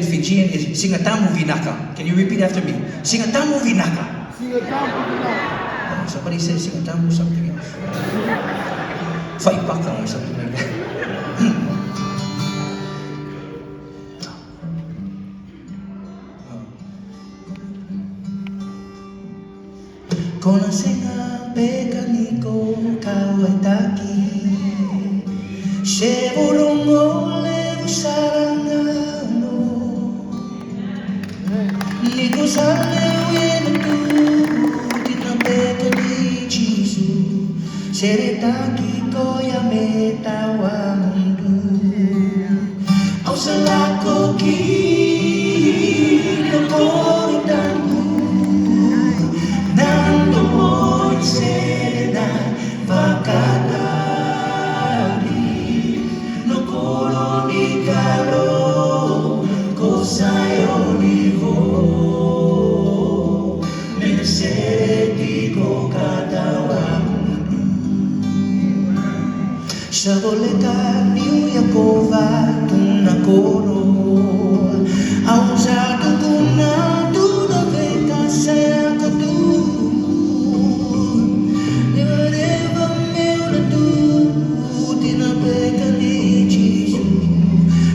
Fijian is Singatamu Vinaka. Can you repeat after me? Singatamu Vinaka. Somebody says Singatamu something else. Fight baka or something like that. Kona senga peka niko kawaitaki She urongo levu sarangano Niko sale wena tu Tina peka ni Jisu Seretaki ko ya meta wa mundu Au salako ki Lokoro tangu Nando mo sena vakadari No koro ni kalo Kosayo ni ho Menesere ko katawa mundu Shaboleka niu ya kova tuna koro Au satu kuna tudo veka saya katu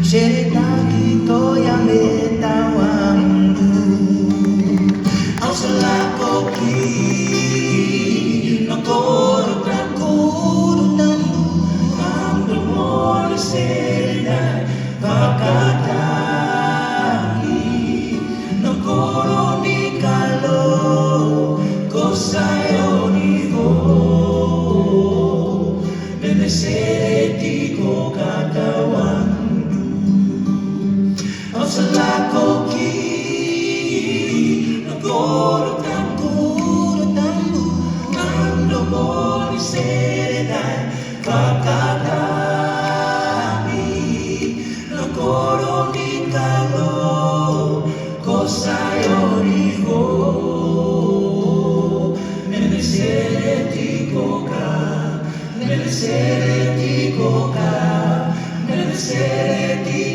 Seretaki ko ya meta wa mundu Au salako ki No koro prakuru tambu Amdo mole serena vakataki No koro ni kalo Kosayo ni ho Meneseti ko katawa Salako ki Nagoro tambu Nando mo ni serena Kakatami Nagoro ni kalo Kosayo ni ho Menesere ko ka Menesere ko ka Menesere